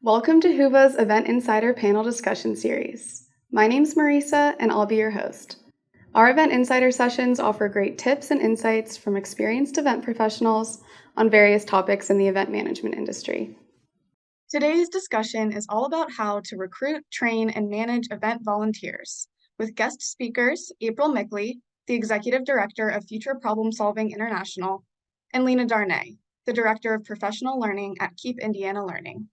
Welcome to Whova's Event Insider panel discussion series. My name's Marisa, and I'll be your host. Our Event Insider sessions offer great tips and insights from experienced event professionals on various topics in the event management industry. Today's discussion is all about how to recruit, train, and manage event volunteers, with guest speakers April Mickley, the Executive Director of Future Problem Solving International, and Lena Darnay, the Director of Professional Learning at Keep Indiana Learning.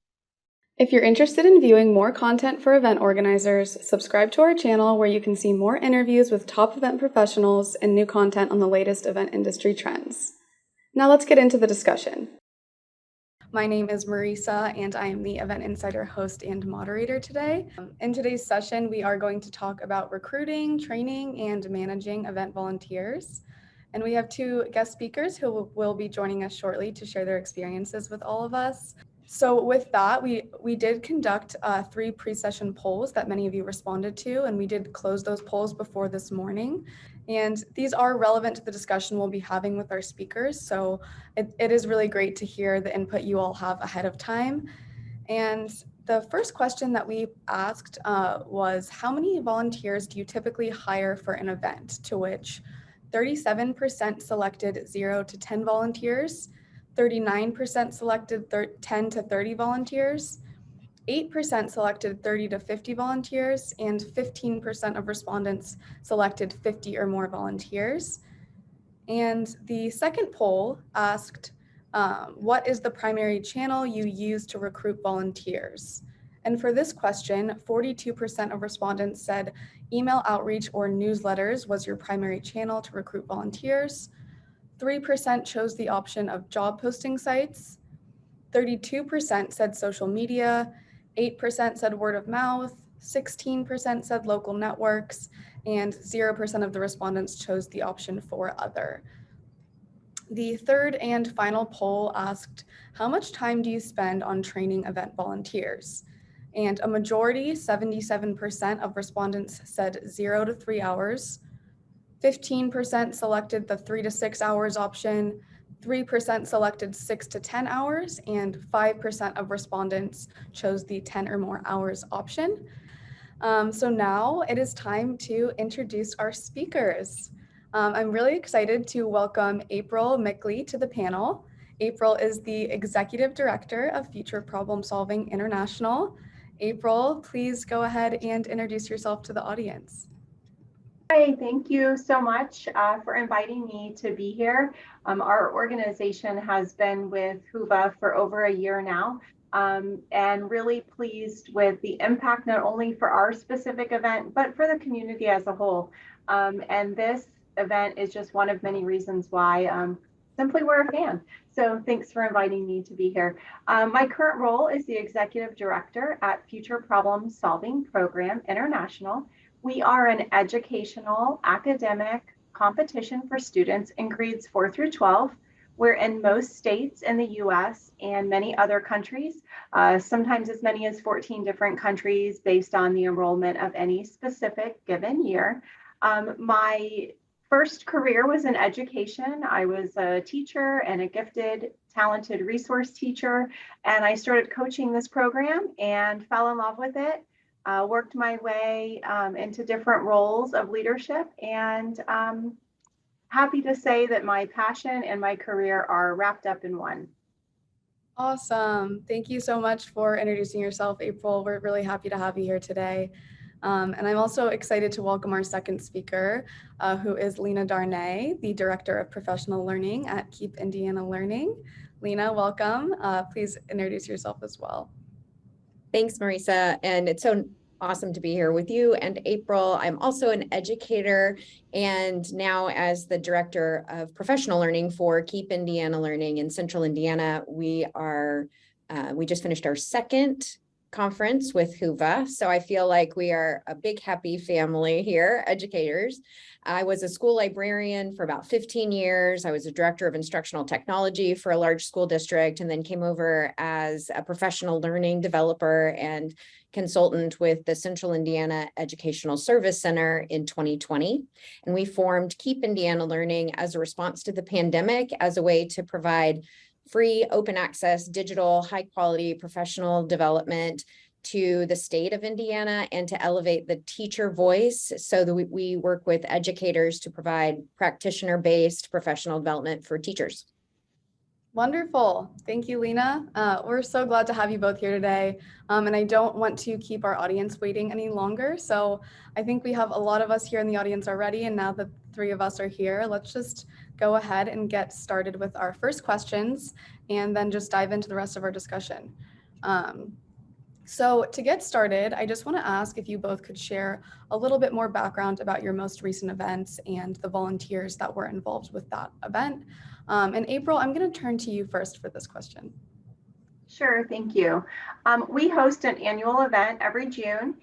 If you're interested in viewing more content for event organizers, subscribe to our channel where you can see more interviews with top event professionals and new content on the latest event industry trends. Now let's get into the discussion. My name is Marisa, and I am the Event Insider host and moderator today. In today's session, we are going to talk about recruiting, training, and managing event volunteers. And we have two guest speakers who will be joining us shortly to share their experiences with all of us. So with that, we did conduct 3 pre-session polls that many of you responded to, and we did close those polls before this morning. And these are relevant to the discussion we'll be having with our speakers. So it is really great to hear the input you all have ahead of time. And the first question that we asked was, how many volunteers do you typically hire for an event? To which 37% selected 0 to 10 volunteers, 39% selected 10 to 30 volunteers, 8% selected 30 to 50 volunteers, and 15% of respondents selected 50 or more volunteers. And the second poll asked, what is the primary channel you use to recruit volunteers? And for this question, 42% of respondents said email outreach or newsletters was your primary channel to recruit volunteers. 3% chose the option of job posting sites, 32% said social media, 8% said word of mouth, 16% said local networks, and 0% of the respondents chose the option for other. The third and final poll asked, how much time do you spend on training event volunteers? And a majority, 77% of respondents said 0 to 3 hours, 15% selected the 3 to 6 hours option, 3% selected 6 to 10 hours, and 5% of respondents chose the 10 or more hours option. So now it is time to introduce our speakers. I'm really excited to welcome April Mickley to the panel. April is the Executive Director of Future Problem Solving International. April, please go ahead and introduce yourself to the audience. Hi, thank you so much for inviting me to be here. Our organization has been with Whova for over a year now, and really pleased with the impact not only for our specific event, but for the community as a whole. And this event is just one of many reasons why simply we're a fan. So thanks for inviting me to be here. My current role is the Executive Director at Future Problem Solving Program International. We are an educational academic competition for students in grades 4 through 12. We're in most states in the US and many other countries, sometimes as many as 14 different countries based on the enrollment of any specific given year. My first career was in education. I was a teacher and a gifted, talented resource teacher, and I started coaching this program and fell in love with it. Worked my way into different roles of leadership, and happy to say that my passion and my career are wrapped up in one. Awesome. Thank you so much for introducing yourself, April. We're really happy to have you here today. And I'm also excited to welcome our second speaker, who is Lena Darnay, the Director of Professional Learning at Keep Indiana Learning. Lena, welcome. Please introduce yourself as well. Thanks, Marisa. And it's so awesome to be here with you and April. I'm also an educator and now as the Director of Professional Learning for Keep Indiana Learning in Central Indiana. We just finished our second conference with Whova. So I feel like we are a big, happy family here, educators. I was a school librarian for about 15 years. I was a director of instructional technology for a large school district, and then came over as a professional learning developer and consultant with the Central Indiana Educational Service Center in 2020. And we formed Keep Indiana Learning as a response to the pandemic as a way to provide free, open access, digital, high quality professional development to the state of Indiana and to elevate the teacher voice so that we work with educators to provide practitioner-based professional development for teachers. Wonderful. Thank you, Lena. We're so glad to have you both here today. And I don't want to keep our audience waiting any longer. So I think we have a lot of us here in the audience already. And now that the three of us are here, let's just go ahead and get started with our first questions and then just dive into the rest of our discussion. So to get started, I just want to ask if you both could share a little bit more background about your most recent events and the volunteers that were involved with that event. And April, I'm going to turn to you first for this question. Sure, thank you. We host an annual event every June.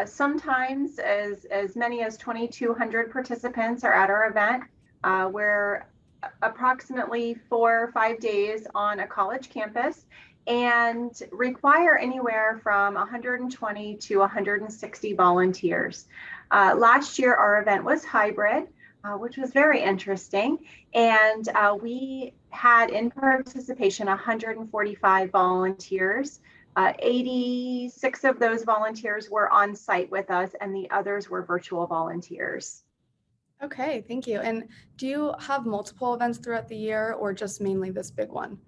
Sometimes as many as 2,200 participants are at our event. We're approximately 4 or 5 days on a college campus and require anywhere from 120 to 160 volunteers. Last year, our event was hybrid, which was very interesting. And we had in participation 145 volunteers. 86 of those volunteers were on site with us and the others were virtual volunteers. Okay, thank you. And do you have multiple events throughout the year or just mainly this big one?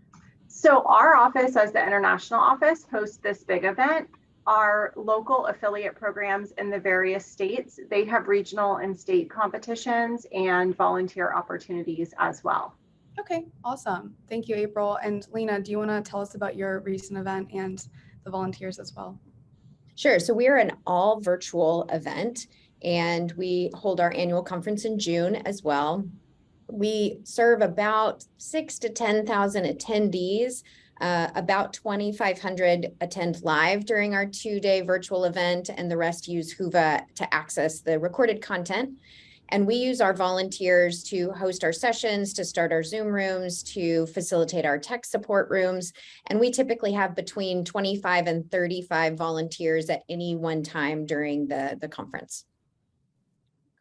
So our office, as the international office, hosts this big event. Our local affiliate programs in the various states, they have regional and state competitions and volunteer opportunities as well. Okay, awesome. Thank you, April. And Lena, do you want to tell us about your recent event and the volunteers as well? Sure. So we're an all virtual event and we hold our annual conference in June as well. We serve about 6,000 to 10,000 attendees. About 2,500 attend live during our 2-day virtual event, and the rest use Whova to access the recorded content. And we use our volunteers to host our sessions, to start our Zoom rooms, to facilitate our tech support rooms. And we typically have between 25 and 35 volunteers at any one time during the conference.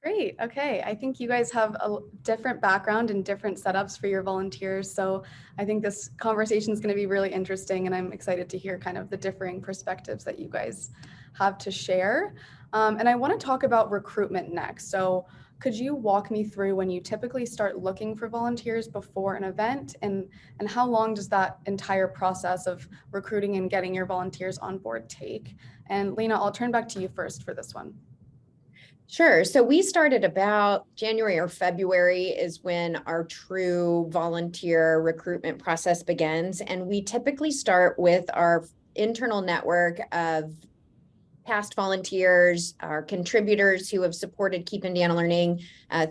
Great. Okay. I think you guys have a different background and different setups for your volunteers. So I think this conversation is going to be really interesting and I'm excited to hear kind of the differing perspectives that you guys have to share. And I want to talk about recruitment next. So could you walk me through when you typically start looking for volunteers before an event and how long does that entire process of recruiting and getting your volunteers on board take? And Lena, I'll turn back to you first for this one. Sure. So we started about January or February is when our true volunteer recruitment process begins. And we typically start with our internal network of past volunteers, our contributors who have supported Keep Indiana Learning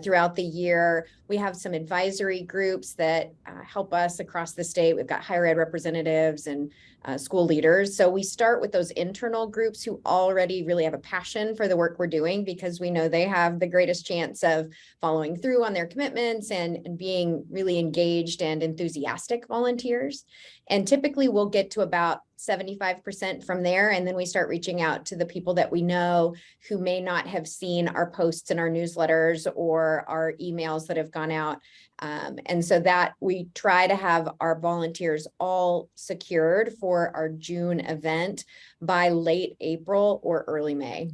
throughout the year. We have some advisory groups that help us across the state. We've got higher ed representatives and school leaders. So we start with those internal groups who already really have a passion for the work we're doing because we know they have the greatest chance of following through on their commitments and being really engaged and enthusiastic volunteers. And typically we'll get to about 75% from there. And then we start reaching out to the people that we know who may not have seen our posts in our newsletters or our emails that have gone out. And so that we try to have our volunteers all secured for our June event by late April or early May.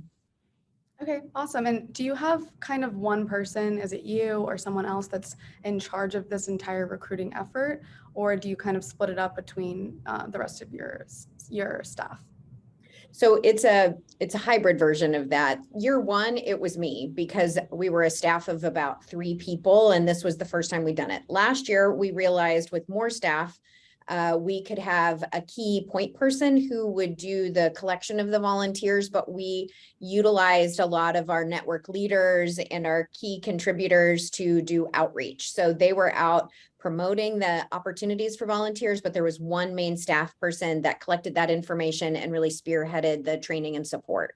Okay, awesome. And do you have kind of one person, is it you or someone else that's in charge of this entire recruiting effort? Or do you kind of split it up between the rest of your staff? So it's a hybrid version of that. Year one, it was me because we were a staff of about 3 people and this was the first time we'd done it. Last year, we realized with more staff, we could have a key point person who would do the collection of the volunteers, but we utilized a lot of our network leaders and our key contributors to do outreach. So they were out promoting the opportunities for volunteers, but there was one main staff person that collected that information and really spearheaded the training and support.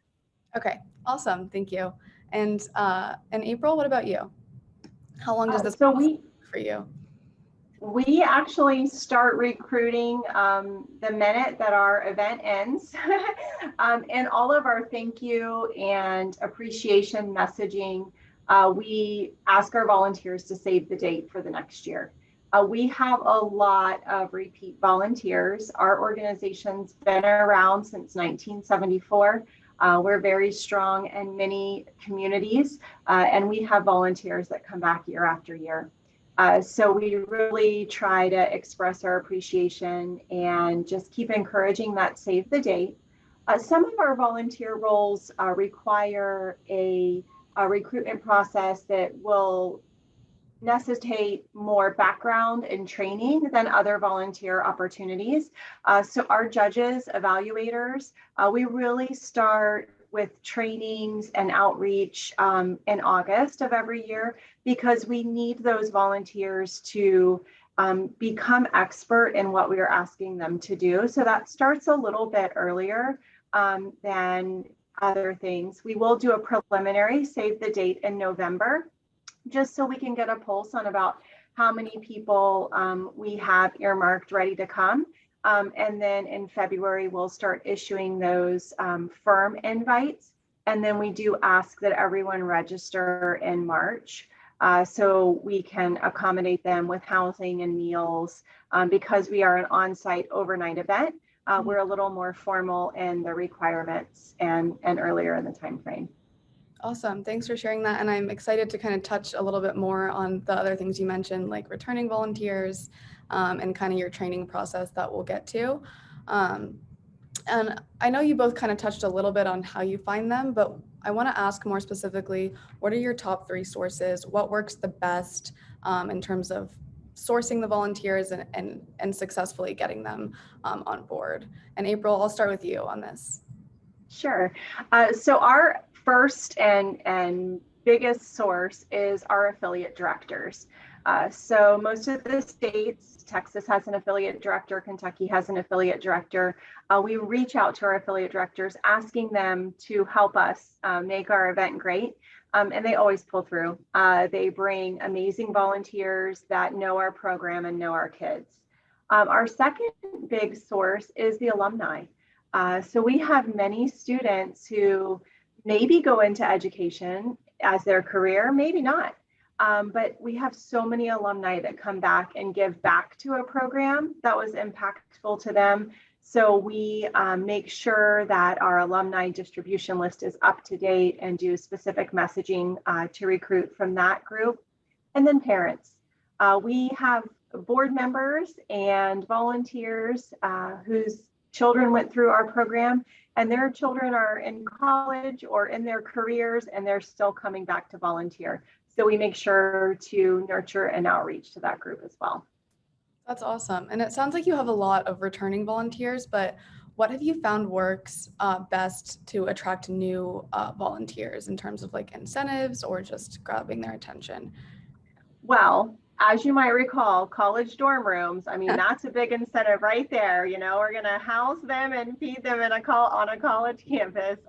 Okay, awesome. Thank you. And April, what about you? How long does this so process take for you? We actually start recruiting the minute that our event ends. And all of our thank you and appreciation messaging, we ask our volunteers to save the date for the next year. We have a lot of repeat volunteers. Our organization's been around since 1974. We're very strong in many communities, and we have volunteers that come back year after year. So we really try to express our appreciation and just keep encouraging that save the date. Some of our volunteer roles require a recruitment process that will necessitate more background and training than other volunteer opportunities. So our judges, evaluators, we really start with trainings and outreach in August of every year, because we need those volunteers to become expert in what we are asking them to do. So that starts a little bit earlier than other things. We will do a preliminary save the date in November, just so we can get a pulse on about how many people we have earmarked ready to come. And then in February, we'll start issuing those firm invites. And then we do ask that everyone register in March so we can accommodate them with housing and meals. Because we are an on-site overnight event, we're a little more formal in the requirements and earlier in the time frame. Awesome. Thanks for sharing that. And I'm excited to kind of touch a little bit more on the other things you mentioned, like returning volunteers and kind of your training process that we'll get to. And I know you both kind of touched a little bit on how you find them, but I want to ask more specifically, what are your top 3 sources? What works the best in terms of sourcing the volunteers and successfully getting them on board? And April, I'll start with you on this. Sure. So our first and biggest source is our affiliate directors. So most of the states, Texas has an affiliate director, Kentucky has an affiliate director. We reach out to our affiliate directors asking them to help us make our event great. And they always pull through. They bring amazing volunteers that know our program and know our kids. Our second big source is the alumni. So we have many students who maybe go into education as their career, maybe not. But we have so many alumni that come back and give back to a program that was impactful to them. So we make sure that our alumni distribution list is up to date and do specific messaging to recruit from that group. And then parents. We have board members and volunteers whose children went through our program, and their children are in college or in their careers, and they're still coming back to volunteer. So we make sure to nurture and outreach to that group as well. That's awesome. And it sounds like you have a lot of returning volunteers, but what have you found works best to attract new volunteers in terms of like incentives or just grabbing their attention? Well, as you might recall, college dorm rooms, I mean, that's a big incentive right there. You know, we're going to house them and feed them on a college campus.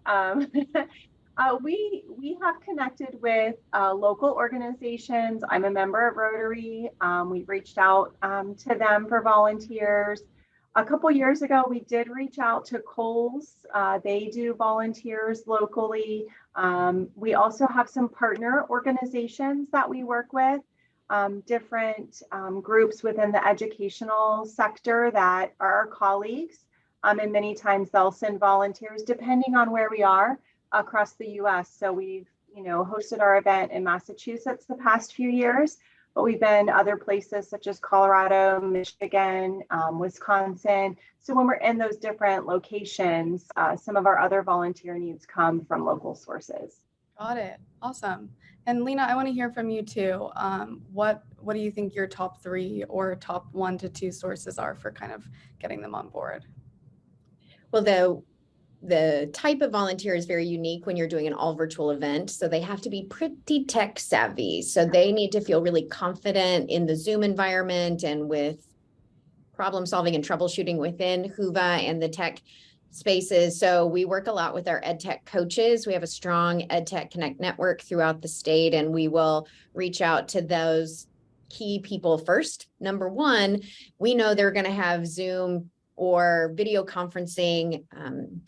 We have connected with local organizations. I'm a member of Rotary. We've reached out to them for volunteers. A couple years ago, we did reach out to Kohl's. They do volunteers locally. We also have some partner organizations that we work with. Different groups within the educational sector that are our colleagues. And many times they'll send volunteers depending on where we are across the US. So we've, hosted our event in Massachusetts the past few years, but we've been other places such as Colorado, Michigan, Wisconsin. So when we're in those different locations, some of our other volunteer needs come from local sources. Got it. Awesome. And Lena, I want to hear from you too. What do you think your top 3 or top 1 to 2 sources are for kind of getting them on board? Well, the type of volunteer is very unique when you're doing an all virtual event. So they have to be pretty tech savvy. So they need to feel really confident in the Zoom environment and with problem solving and troubleshooting within Whova and the tech spaces. So we work a lot with our EdTech coaches. We have a strong EdTech Connect network throughout the state, and we will reach out to those key people first. Number one, we know they're going to have Zoom or video conferencing,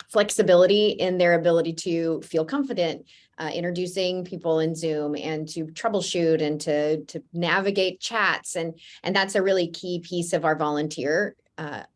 flexibility in their ability to feel confident introducing people in Zoom and to troubleshoot and to navigate chats. And that's a really key piece of our volunteer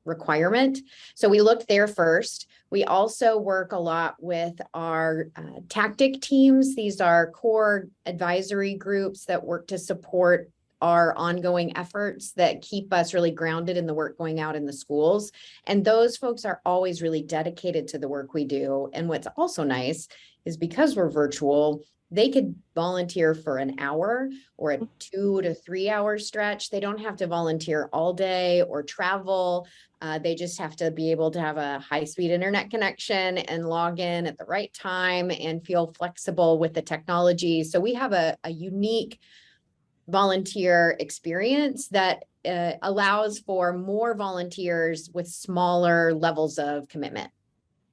requirement. So we looked there first. We also work a lot with our tactic teams. These are core advisory groups that work to support our ongoing efforts that keep us really grounded in the work going out in the schools. And those folks are always really dedicated to the work we do. And what's also nice is because we're virtual, they could volunteer for an hour or a 2 to 3 hour stretch. They don't have to volunteer all day or travel. They just have to be able to have a high-speed internet connection and log in at the right time and feel flexible with the technology. So we have a unique volunteer experience that allows for more volunteers with smaller levels of commitment.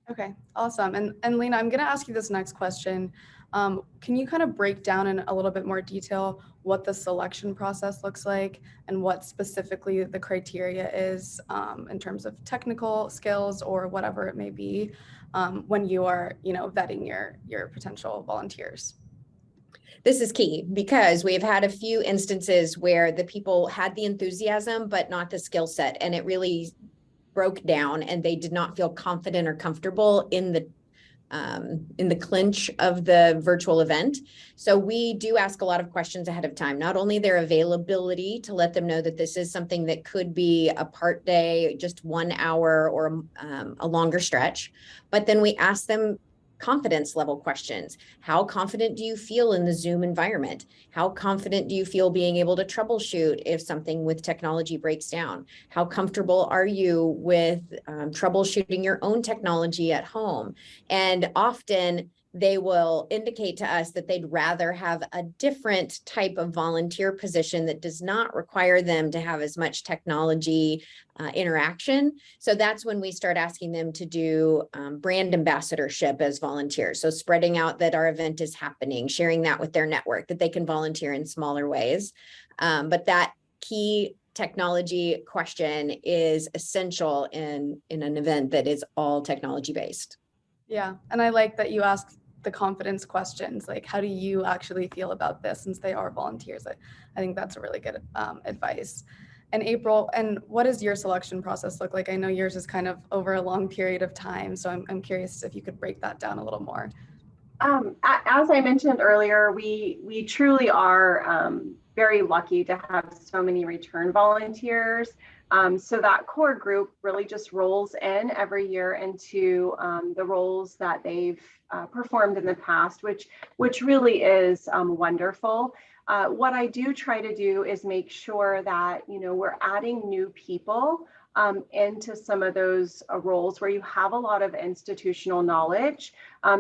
Okay, awesome. And Lena, I'm going to ask you this next question. Can you kind of break down in a little bit more detail what the selection process looks like and what specifically the criteria is in terms of technical skills or whatever it may be when you are, vetting your potential volunteers? This is key because we've had a few instances where the people had the enthusiasm, but not the skill set. And it really broke down and they did not feel confident or comfortable in the clinch of the virtual event. So we do ask a lot of questions ahead of time, not only their availability to let them know that this is something that could be a part day, just 1 hour or a longer stretch, but then we ask them confidence level questions. How confident do you feel in the Zoom environment? How confident do you feel being able to troubleshoot if something with technology breaks down? How comfortable are you with troubleshooting your own technology at home? And often they will indicate to us that they'd rather have a different type of volunteer position that does not require them to have as much technology interaction. So that's when we start asking them to do brand ambassadorship as volunteers. So spreading out that our event is happening, sharing that with their network, that they can volunteer in smaller ways. But that key technology question is essential in an event that is all technology based. Yeah, and I like that you ask the confidence questions, like how do you actually feel about this, since they are volunteers. I think that's a really good advice. And April, and what does your selection process look like? I know yours is kind of over a long period of time, so I'm curious if you could break that down a little more. As I mentioned earlier, we truly are very lucky to have so many return volunteers. So that core group really just rolls in every year into the roles that they've performed in the past, which really is wonderful. What I do try to do is make sure that, we're adding new people into some of those roles where you have a lot of institutional knowledge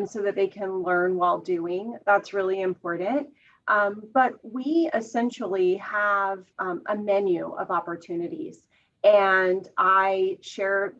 so that they can learn while doing. That's really important. But we essentially have a menu of opportunities. And I share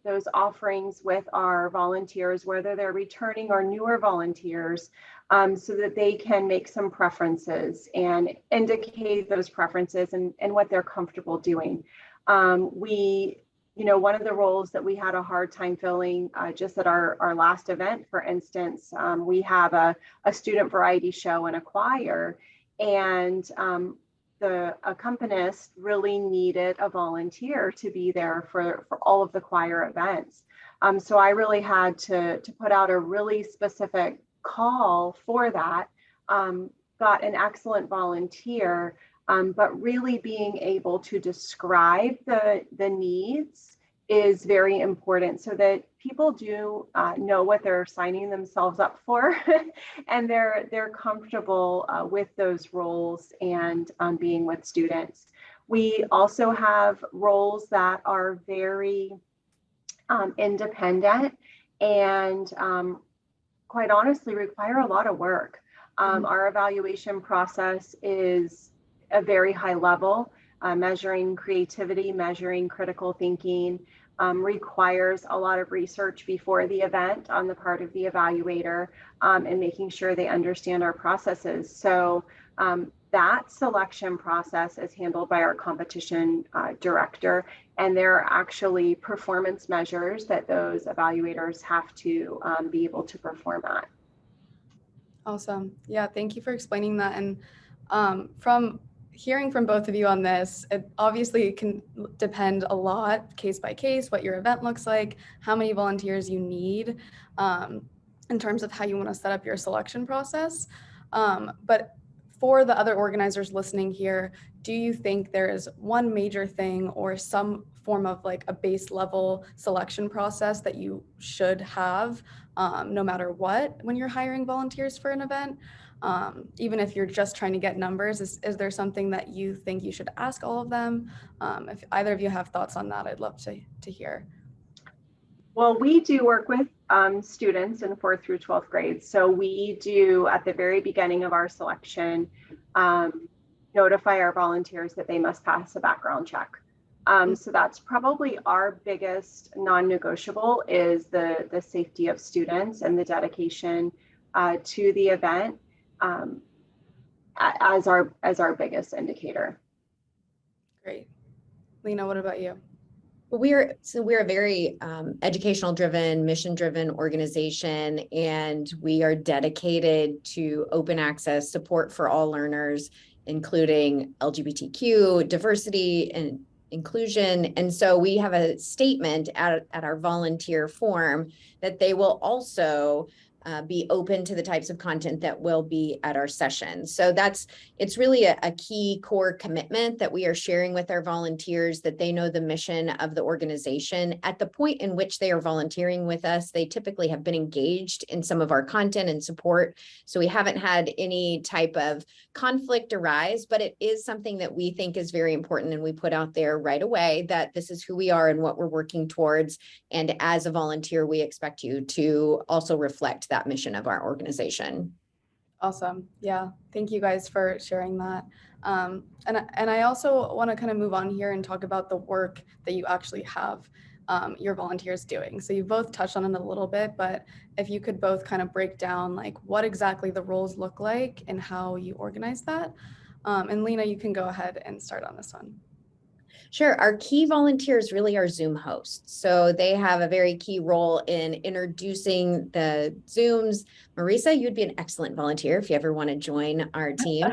those offerings with our volunteers, whether they're returning or newer volunteers, so that they can make some preferences and indicate those preferences and what they're comfortable doing. One of the roles that we had a hard time filling just at our last event, for instance, we have a student variety show and a choir, and the accompanist really needed a volunteer to be there for all of the choir events. So I really had to put out a really specific call for that, got an excellent volunteer, but really being able to describe the needs is very important so that people do know what they're signing themselves up for and they're comfortable with those roles and being with students. We also have roles that are very independent and quite honestly require a lot of work. Our evaluation process is a very high level, measuring creativity, measuring critical thinking, requires a lot of research before the event on the part of the evaluator and making sure they understand our processes. So That selection process is handled by our competition director, and there are actually performance measures that those evaluators have to be able to perform at. Awesome. Yeah, thank you for explaining that. And from hearing from both of you on this, it obviously can depend a lot, case by case, what your event looks like, how many volunteers you need, in terms of how you want to set up your selection process. But for the other organizers listening here, do you think there is one major thing or some form of like a base level selection process that you should have, no matter what, when you're hiring volunteers for an event? Even if you're just trying to get numbers, is there something that you think you should ask all of them? If either of you have thoughts on that, I'd love to hear. Well, we do work with students in 4th through 12th grades. So we do, at the very beginning of our selection, notify our volunteers that they must pass a background check. So that's probably our biggest non-negotiable, is the safety of students and the dedication to the event as our biggest indicator. Great. Lena, what about you? We're a very educational driven, mission driven organization, and we are dedicated to open access support for all learners, including LGBTQ, diversity, and inclusion. And so we have a statement at our volunteer form that they will also be open to the types of content that will be at our session. So it's really a key core commitment that we are sharing with our volunteers, that they know the mission of the organization. At the point in which they are volunteering with us, they typically have been engaged in some of our content and support. So we haven't had any type of conflict arise, but it is something that we think is very important. And we put out there right away that this is who we are and what we're working towards. And as a volunteer, we expect you to also reflect that mission of our organization. Awesome. Yeah. Thank you guys for sharing that. And I also want to kind of move on here and talk about the work that you actually have your volunteers doing. So you both touched on it a little bit, but if you could both kind of break down like what exactly the roles look like and how you organize that. And Lena, you can go ahead and start on this one. Sure. Our key volunteers really are Zoom hosts. So they have a very key role in introducing the Zooms. Marisa, you'd be an excellent volunteer if you ever want to join our team.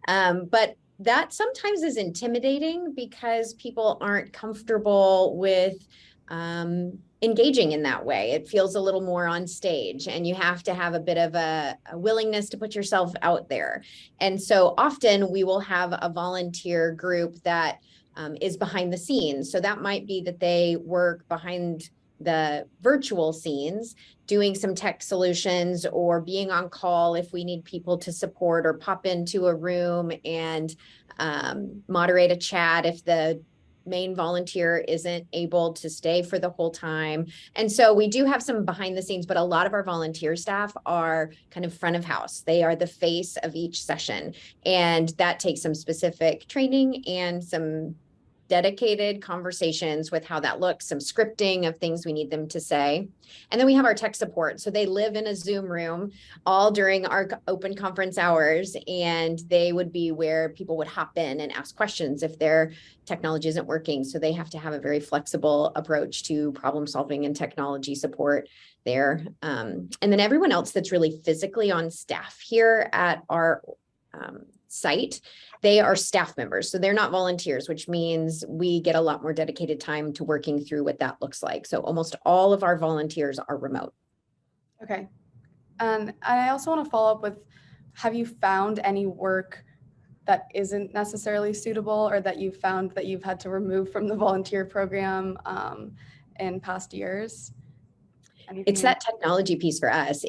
But that sometimes is intimidating because people aren't comfortable with engaging in that way. It feels a little more on stage, and you have to have a bit of a willingness to put yourself out there. And so often we will have a volunteer group that is behind the scenes. So that might be that they work behind the virtual scenes, doing some tech solutions or being on call if we need people to support, or pop into a room and moderate a chat if the main volunteer isn't able to stay for the whole time. And so we do have some behind the scenes, but a lot of our volunteer staff are kind of front of house. They are the face of each session, and that takes some specific training and some dedicated conversations with how that looks, some scripting of things we need them to say. And then we have our tech support. So they live in a Zoom room all during our open conference hours, and they would be where people would hop in and ask questions if their technology isn't working. So they have to have a very flexible approach to problem solving and technology support there. And then everyone else that's really physically on staff here at our site, they are staff members. So they're not volunteers, which means we get a lot more dedicated time to working through what that looks like. So almost all of our volunteers are remote. Okay. And I also want to follow up with, have you found any work that isn't necessarily suitable, or that you've found that you've had to remove from the volunteer program in past years? It's that technology piece for us.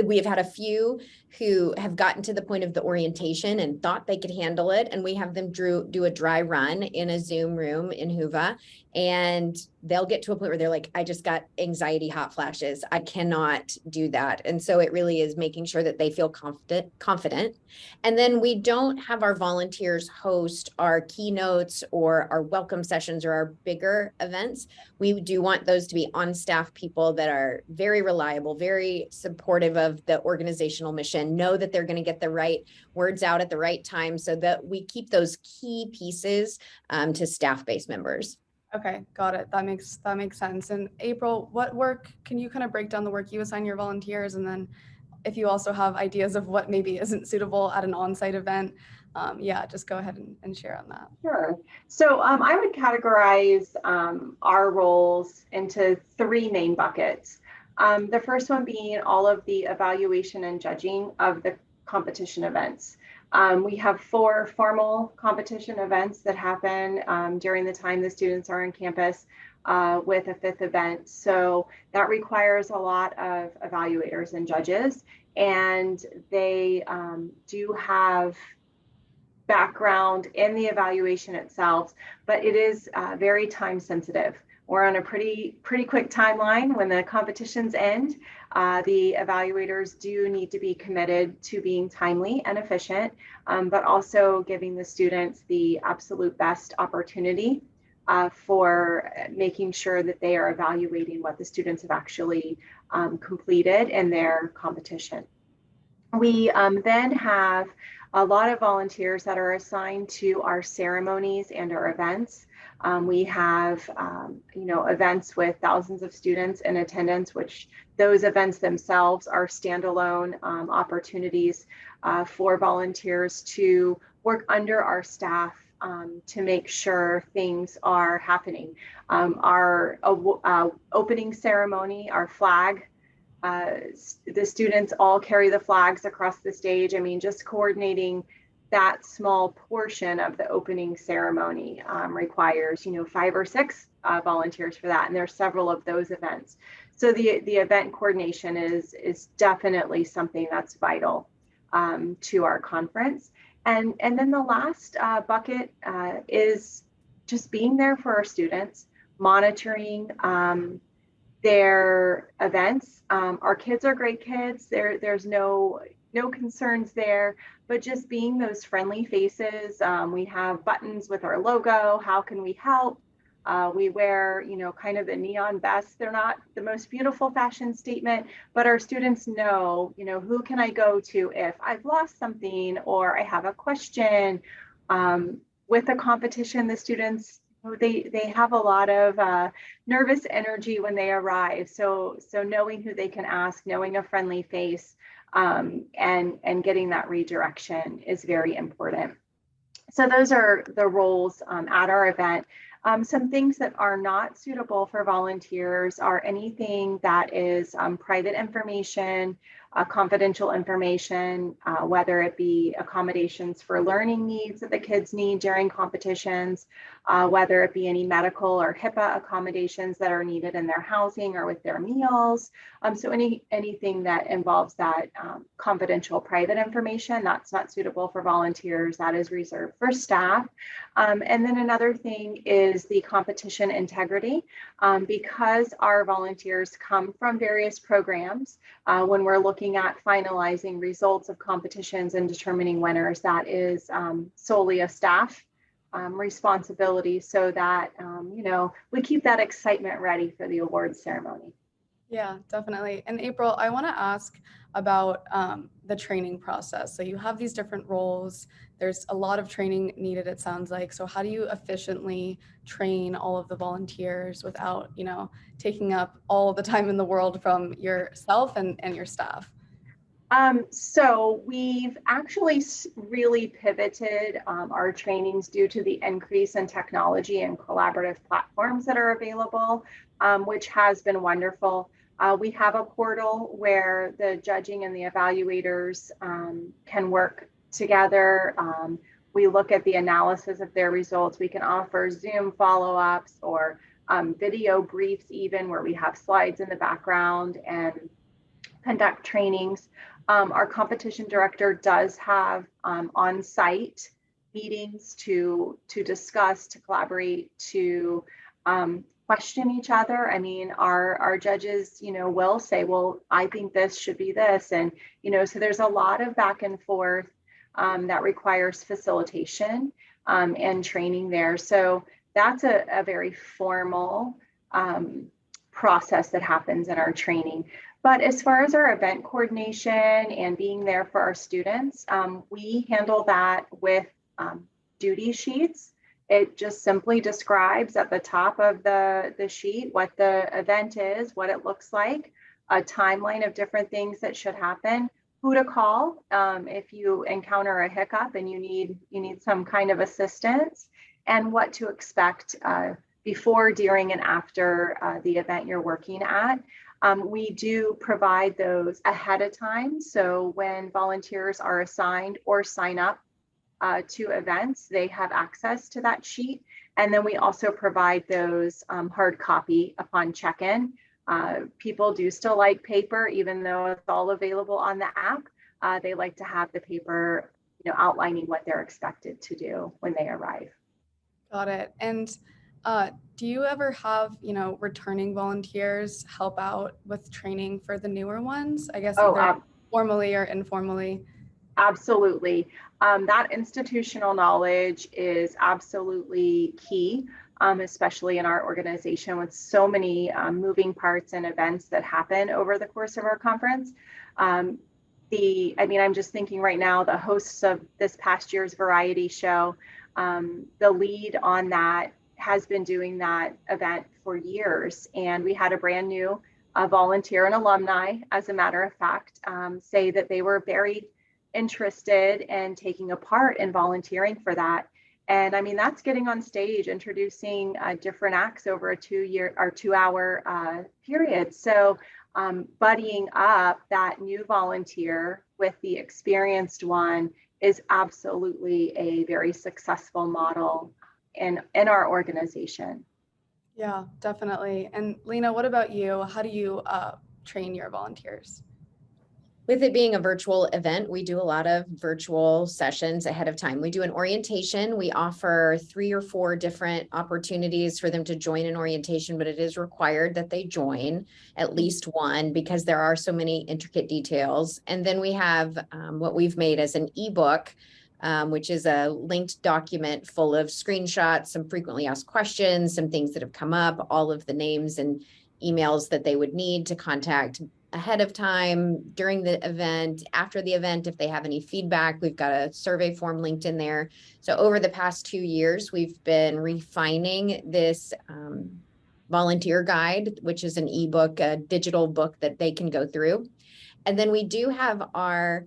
We have had a few who have gotten to the point of the orientation and thought they could handle it. And we have them do a dry run in a Zoom room in Hoover, and they'll get to a point where they're like, I just got anxiety hot flashes. I cannot do that. And so it really is making sure that they feel confident. And then we don't have our volunteers host our keynotes or our welcome sessions or our bigger events. We do want those to be on staff people that are very reliable, very supportive of the organizational mission, know that they're going to get the right words out at the right time so that we keep those key pieces to staff-based members. Okay, got it. That makes sense. And April, what work can you kind of break down the work you assign your volunteers, and then if you also have ideas of what maybe isn't suitable at an on-site event, yeah, just go ahead and share on that. Sure. So I would categorize our roles into three main buckets. The first one being all of the evaluation and judging of the competition events. We have 4 formal competition events that happen during the time the students are on campus with a 5th event. So that requires a lot of evaluators and judges, and they do have background in the evaluation itself, but it is very time sensitive. We're on a pretty quick timeline. When the competitions end, the evaluators do need to be committed to being timely and efficient, but also giving the students the absolute best opportunity for making sure that they are evaluating what the students have actually completed in their competition. We then have a lot of volunteers that are assigned to our ceremonies and our events. We have, events with thousands of students in attendance, which those events themselves are standalone opportunities for volunteers to work under our staff to make sure things are happening. Our opening ceremony, our flag, the students all carry the flags across the stage. I mean, just coordinating that small portion of the opening ceremony requires, 5 or 6 volunteers for that. And there's several of those events. So the event coordination is definitely something that's vital to our conference. And then the last bucket is just being there for our students, monitoring their events. Our kids are great kids. There's no concerns there, but just being those friendly faces. We have buttons with our logo. How can we help? We wear, kind of the neon vests. They're not the most beautiful fashion statement, but our students know, who can I go to if I've lost something or I have a question. With the competition, the students, they have a lot of nervous energy when they arrive. So knowing who they can ask, knowing a friendly face, and getting that redirection is very important. So those are the roles at our event. Some things that are not suitable for volunteers are anything that is private information, confidential information, whether it be accommodations for learning needs that the kids need during competitions, whether it be any medical or HIPAA accommodations that are needed in their housing or with their meals. So anything that involves that confidential private information, that's not suitable for volunteers. That is reserved for staff. And then another thing is the competition integrity. Because our volunteers come from various programs, when we're looking at finalizing results of competitions and determining winners, that is solely a staff responsibility, so that we keep that excitement ready for the awards ceremony. Yeah, definitely. And April, I want to ask about the training process. So you have these different roles. There's a lot of training needed, it sounds like. So how do you efficiently train all of the volunteers without, taking up all the time in the world from yourself and your staff? So we've actually really pivoted our trainings due to the increase in technology and collaborative platforms that are available, which has been wonderful. We have a portal where the judging and the evaluators can work together. We look at the analysis of their results. We can offer Zoom follow-ups or video briefs, even where we have slides in the background, and conduct trainings. Our competition director does have on-site meetings to discuss, to collaborate, to question each other. I mean, our judges, will say, well, I think this should be this. And, so there's a lot of back and forth that requires facilitation and training there. So that's a very formal process that happens in our training. But as far as our event coordination and being there for our students, we handle that with duty sheets. It just simply describes at the top of the sheet what the event is, what it looks like, a timeline of different things that should happen, who to call if you encounter a hiccup and you need some kind of assistance, and what to expect before, during, and after the event you're working at. We do provide those ahead of time. So when volunteers are assigned or sign up to events, they have access to that sheet. And then we also provide those hard copy upon check-in. People do still like paper, even though it's all available on the app. They like to have the paper, outlining what they're expected to do when they arrive. Got it. And do you ever have, returning volunteers help out with training for the newer ones? I guess either formally or informally. Absolutely. That institutional knowledge is absolutely key, especially in our organization with so many moving parts and events that happen over the course of our conference. I'm just thinking right now, the hosts of this past year's variety show, the lead on that has been doing that event for years. And we had a brand new volunteer and alumni, as a matter of fact, say that they were very interested in taking a part in volunteering for that. And that's getting on stage, introducing different acts over a 2-hour period. So buddying up that new volunteer with the experienced one is absolutely a very successful model in our organization. Yeah, definitely. And Lena, what about you? How do you train your volunteers? With it being a virtual event, we do a lot of virtual sessions ahead of time. We do an orientation. We offer 3 or 4 different opportunities for them to join an orientation, but it is required that they join at least one because there are so many intricate details. And then we have what we've made as an ebook, which is a linked document full of screenshots, some frequently asked questions, some things that have come up, all of the names and emails that they would need to contact ahead of time, during the event, after the event. If they have any feedback, we've got a survey form linked in there. So over the past 2 years, we've been refining this volunteer guide, which is an ebook, a digital book that they can go through. And then we do have our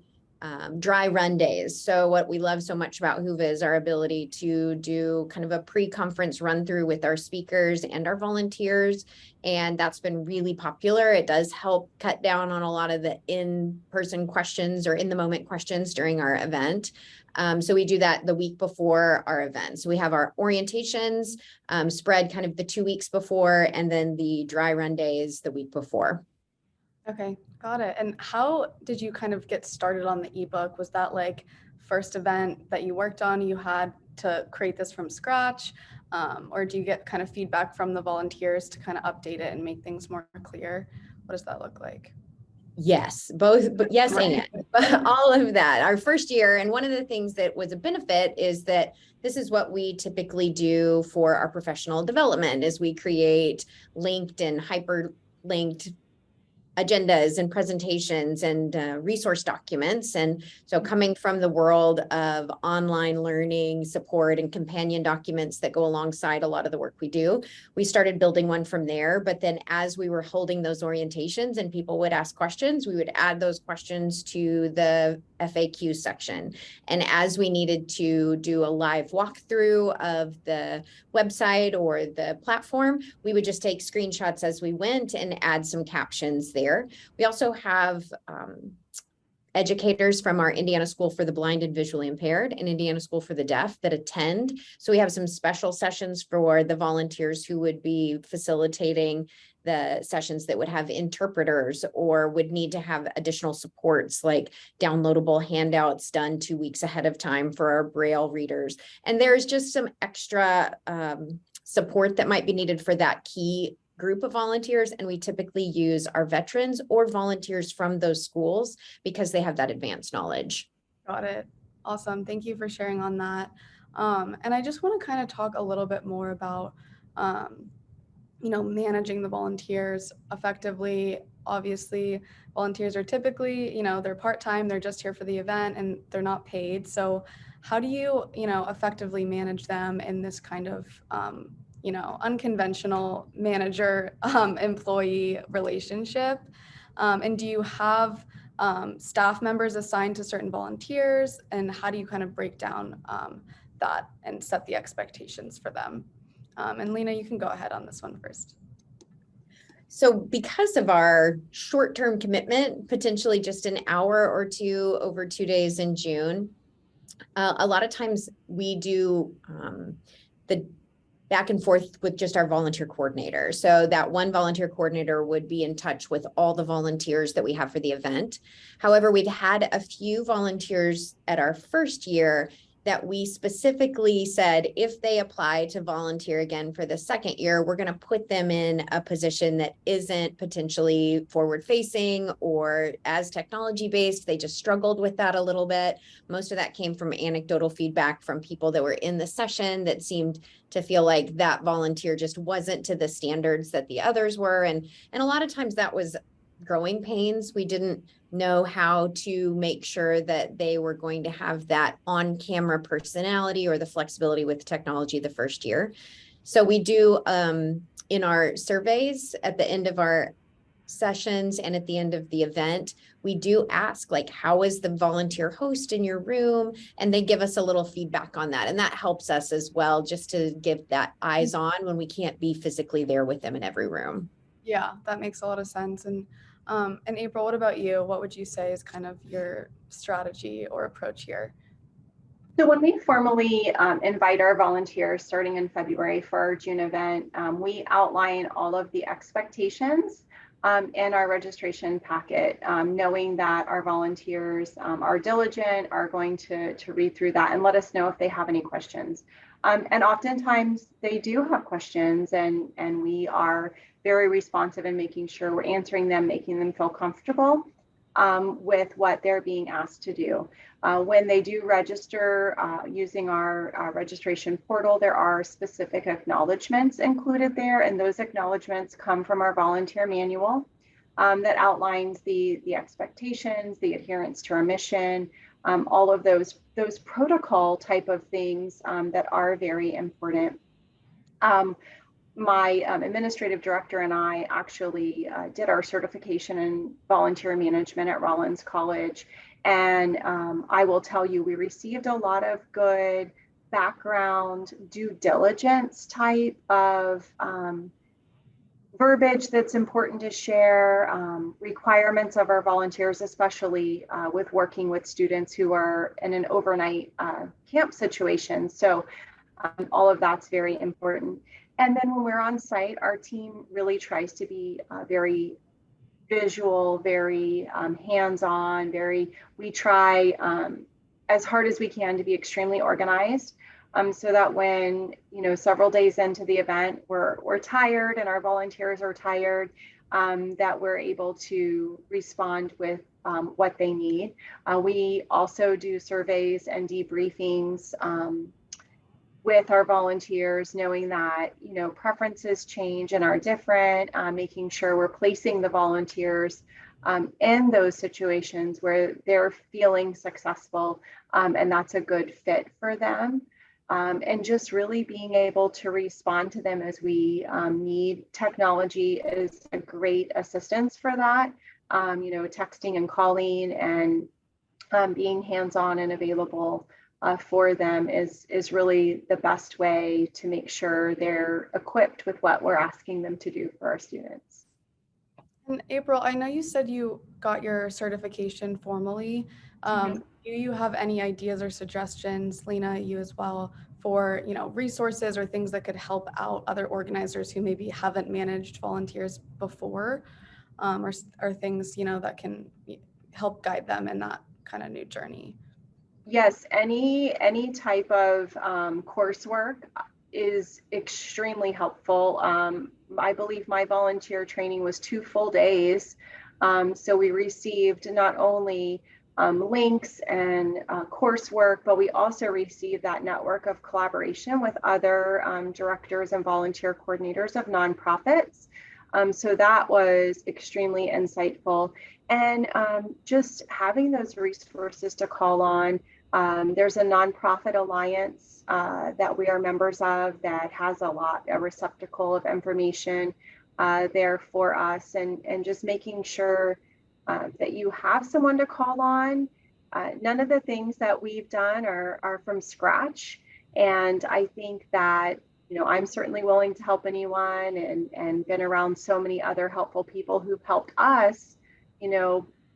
dry run days. So what we love so much about Whova is our ability to do kind of a pre-conference run through with our speakers and our volunteers. And that's been really popular. It does help cut down on a lot of the in-person questions or in the moment questions during our event. So we do that the week before our event. So we have our orientations spread kind of the 2 weeks before, and then the dry run days the week before. Okay, got it. And how did you kind of get started on the ebook? Was that like first event that you worked on, you had to create this from scratch? Or do you get kind of feedback from the volunteers to kind of update it and make things more clear? What does that look like? Yes, both, but yes, and all of that. Our first year, and one of the things that was a benefit is that this is what we typically do for our professional development, is we create linked and hyperlinked agendas and presentations and resource documents. And so coming from the world of online learning support and companion documents that go alongside a lot of the work we do, we started building one from there. But then as we were holding those orientations and people would ask questions, we would add those questions to the FAQ section. And as we needed to do a live walkthrough of the website or the platform, we would just take screenshots as we went and add some captions there. We also have educators from our Indiana School for the Blind and Visually Impaired and Indiana School for the Deaf that attend. So we have some special sessions for the volunteers who would be facilitating the sessions that would have interpreters or would need to have additional supports like downloadable handouts done 2 weeks ahead of time for our Braille readers. And there's just some extra support that might be needed for that key group of volunteers. And we typically use our veterans or volunteers from those schools because they have that advanced knowledge. Got it. Awesome. Thank you for sharing on that. And I just want to kind of talk a little bit more about managing the volunteers effectively. Obviously, volunteers are typically, they're part-time, they're just here for the event and they're not paid. So how do you, effectively manage them in this kind of, unconventional manager employee relationship? And do you have staff members assigned to certain volunteers? And how do you kind of break down that and set the expectations for them? And Lena, you can go ahead on this one first. So because of our short-term commitment, potentially just an hour or two over 2 days in June, a lot of times we do the back and forth with just our volunteer coordinator. So that one volunteer coordinator would be in touch with all the volunteers that we have for the event. However, we've had a few volunteers at our first year that we specifically said, if they apply to volunteer again for the second year, we're going to put them in a position that isn't potentially forward facing or as technology based. They just struggled with that a little bit. Most of that came from anecdotal feedback from people that were in the session that seemed to feel like that volunteer just wasn't to the standards that the others were. And a lot of times that was growing pains. We didn't know how to make sure that they were going to have that on-camera personality or the flexibility with technology the first year. So we do in our surveys at the end of our sessions and at the end of the event, we do ask, like, how is the volunteer host in your room? And they give us a little feedback on that. And that helps us as well, just to give that eyes on when we can't be physically there with them in every room. Yeah, that makes a lot of sense. And April, what about you? What would you say is kind of your strategy or approach here? So when we formally invite our volunteers starting in February for our June event, we outline all of the expectations in our registration packet, knowing that our volunteers are diligent, are going to read through that and let us know if they have any questions. And oftentimes they do have questions, and we are very responsive in making sure we're answering them, making them feel comfortable with what they're being asked to do. When they do register using our registration portal, there are specific acknowledgements included there, and those acknowledgements come from our volunteer manual that outlines the expectations, the adherence to our mission, all of those protocol type of things that are very important. My administrative director and I actually did our certification in volunteer management at Rollins College. And I will tell you, we received a lot of good background due diligence type of verbiage that's important to share, requirements of our volunteers, especially with working with students who are in an overnight camp situation. So all of that's very important. And then when we're on site, our team really tries to be very visual, very hands-on, we try as hard as we can to be extremely organized, so that when, several days into the event, we're tired and our volunteers are tired, that we're able to respond with what they need. We also do surveys and debriefings with our volunteers, knowing that, preferences change and are different, making sure we're placing the volunteers in those situations where they're feeling successful, and that's a good fit for them. And just really being able to respond to them as we need. Technology is a great assistance for that. Texting and calling and being hands-on and available for them is really the best way to make sure they're equipped with what we're asking them to do for our students. And April, I know you said you got your certification formally. Do you have any ideas or suggestions, Lena, you as well, for resources or things that could help out other organizers who maybe haven't managed volunteers before, or things that can help guide them in that kind of new journey? Yes, any type of coursework is extremely helpful. I believe my volunteer training was 2 full days. So we received not only links and coursework, but we also receive that network of collaboration with other directors and volunteer coordinators of nonprofits. So that was extremely insightful. And just having those resources to call on. There's a nonprofit alliance that we are members of that has a receptacle of information there for us, and just making sure that you have someone to call on. None of the things that we've done are from scratch. And I think that, I'm certainly willing to help anyone, and been around so many other helpful people who've helped us,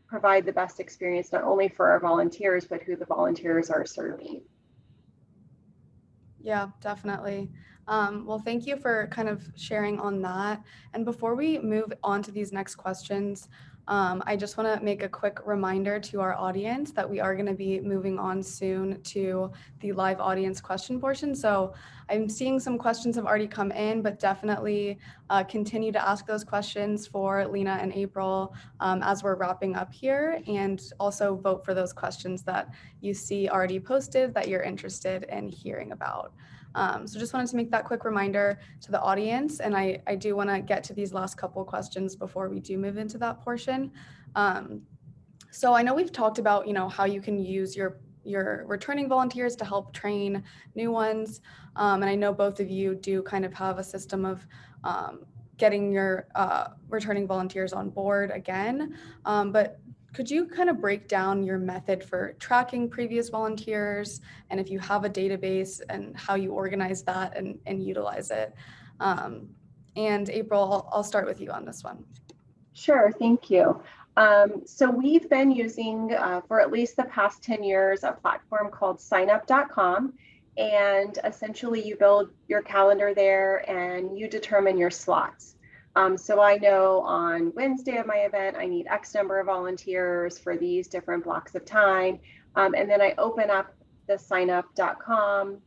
provide the best experience, not only for our volunteers, but who the volunteers are serving. Yeah, definitely. Well, thank you for kind of sharing on that. And before we move on to these next questions, I just want to make a quick reminder to our audience that we are going to be moving on soon to the live audience question portion. So I'm seeing some questions have already come in, but definitely continue to ask those questions for Lena and April as we're wrapping up here, and also vote for those questions that you see already posted that you're interested in hearing about. So just wanted to make that quick reminder to the audience. And I do want to get to these last couple questions before we do move into that portion. So I know we've talked about, how you can use your returning volunteers to help train new ones. And I know both of you do kind of have a system of getting your returning volunteers on board again. But could you kind of break down your method for tracking previous volunteers, and if you have a database, and how you organize that and utilize it? And April, I'll start with you on this one. Sure, thank you. So we've been using for at least the past 10 years a platform called signup.com. And essentially you build your calendar there and you determine your slots. So I know on Wednesday of my event, I need X number of volunteers for these different blocks of time. And then I open up the signup.com.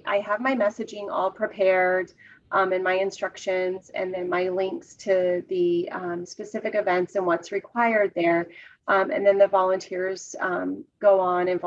I have my messaging all prepared and my instructions, and then my links to the specific events and what's required there. And then the volunteers go on and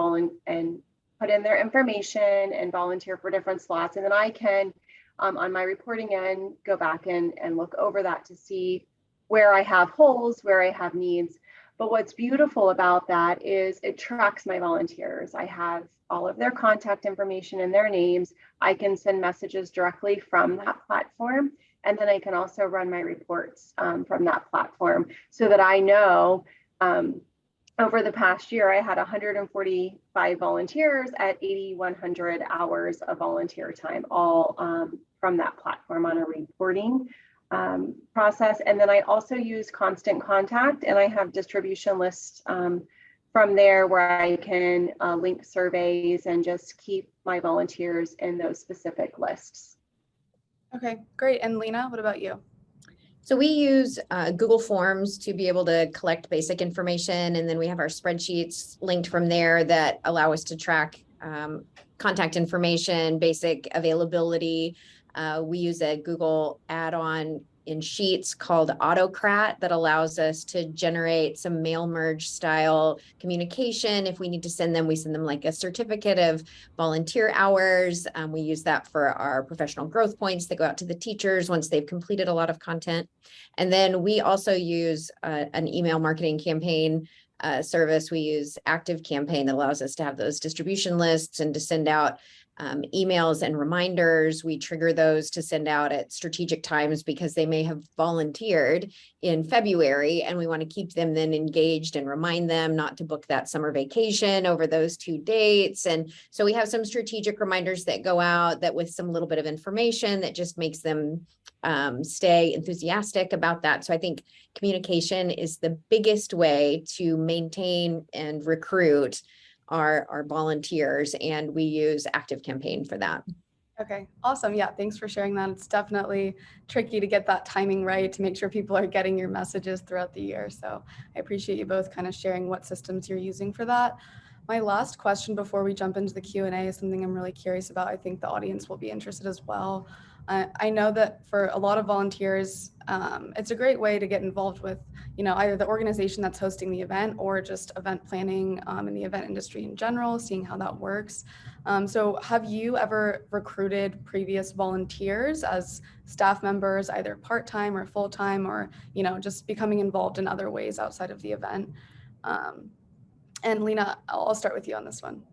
put in their information and volunteer for different slots. And then I can, on my reporting end, go back and look over that to see where I have holes, where I have needs. But what's beautiful about that is it tracks my volunteers. I have all of their contact information and their names. I can send messages directly from that platform. And then I can also run my reports from that platform, so that I know over the past year, I had 145 volunteers at 8,100 hours of volunteer time, all from that platform on a reporting process. And then I also use Constant Contact, and I have distribution lists from there where I can link surveys and just keep my volunteers in those specific lists. Okay, great. And Lena, what about you? So we use Google Forms to be able to collect basic information, and then we have our spreadsheets linked from there that allow us to track contact information, basic availability. We use a Google add-on in Sheets called Autocrat that allows us to generate some mail merge style communication. If we need to send them, we send them like a certificate of volunteer hours. We use that for our professional growth points that go out to the teachers once they've completed a lot of content. And then we also use an email marketing campaign service. We use Active Campaign that allows us to have those distribution lists and to send out emails and reminders. We trigger those to send out at strategic times because they may have volunteered in February, and we want to keep them then engaged and remind them not to book that summer vacation over those 2 dates. And so we have some strategic reminders that go out that with some little bit of information that just makes them stay enthusiastic about that. So I think communication is the biggest way to maintain and recruit our volunteers, and we use Active Campaign for that. Okay, awesome. Yeah, thanks for sharing that. It's definitely tricky to get that timing right to make sure people are getting your messages throughout the year. So I appreciate you both kind of sharing what systems you're using for that. My last question before we jump into the Q&A is something I'm really curious about. I think the audience will be interested as well. I know that for a lot of volunteers, it's a great way to get involved with, either the organization that's hosting the event or just event planning in the event industry in general, seeing how that works. So have you ever recruited previous volunteers as staff members, either part-time or full-time, or, just becoming involved in other ways outside of the event? And Lena, I'll start with you on this one.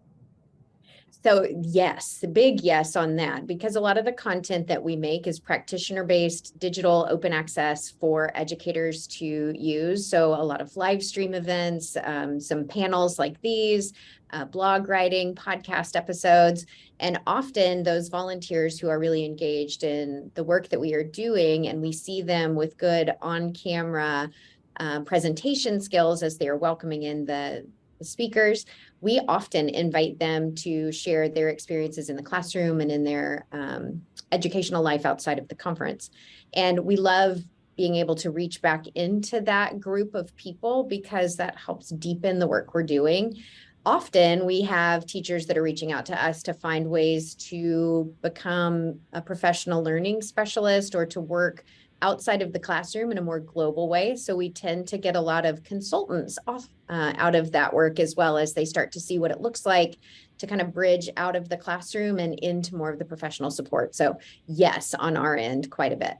So yes, the big yes on that, because a lot of the content that we make is practitioner-based, digital, open access for educators to use. So a lot of live stream events, some panels like these, blog writing, podcast episodes, and often those volunteers who are really engaged in the work that we are doing, and we see them with good on-camera presentation skills as they are welcoming in the speakers, we often invite them to share their experiences in the classroom and in their educational life outside of the conference. And we love being able to reach back into that group of people because that helps deepen the work we're doing. Often we have teachers that are reaching out to us to find ways to become a professional learning specialist or to work outside of the classroom in a more global way. So we tend to get a lot of consultants out of that work, as well as they start to see what it looks like to kind of bridge out of the classroom and into more of the professional support. So yes, on our end, quite a bit.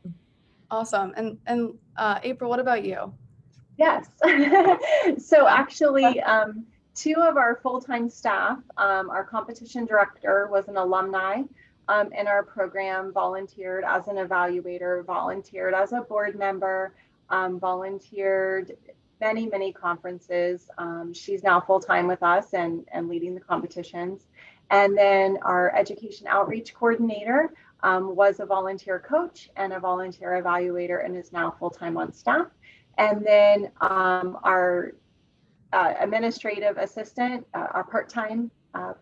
Awesome. And April, what about you? Yes. So actually, two of our full-time staff, our competition director was an alumni in our program, volunteered as an evaluator, volunteered as a board member, volunteered many conferences. She's now full-time with us and leading the competitions. And then our education outreach coordinator was a volunteer coach and a volunteer evaluator and is now full-time on staff. And then our administrative assistant, our part-time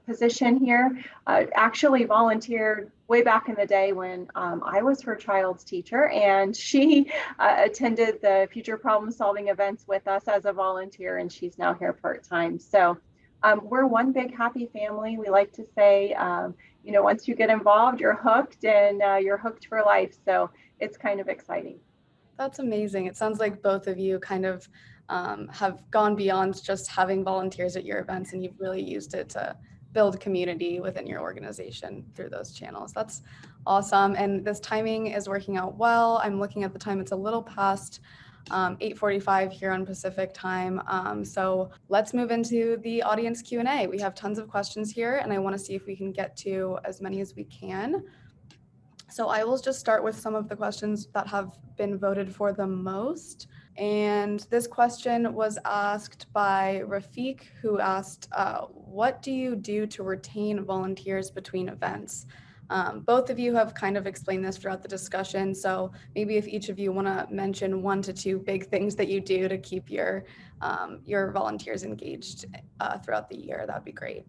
position here, actually volunteered way back in the day when I was her child's teacher, and she attended the future problem solving events with us as a volunteer, and she's now here part-time. So we're one big happy family. We like to say, once you get involved, you're hooked, and you're hooked for life. So it's kind of exciting. That's amazing. It sounds like both of you kind of have gone beyond just having volunteers at your events, and you've really used it to build community within your organization through those channels. That's awesome. And this timing is working out well. I'm looking at the time. It's a little past 8:45 here on Pacific time. So let's move into the audience Q&A. We have tons of questions here, and I want to see if we can get to as many as we can. So I will just start with some of the questions that have been voted for the most. And this question was asked by Rafiq, who asked, what do you do to retain volunteers between events? Both of you have kind of explained this throughout the discussion. So maybe if each of you want to mention 1 to 2 big things that you do to keep your volunteers engaged throughout the year, that'd be great.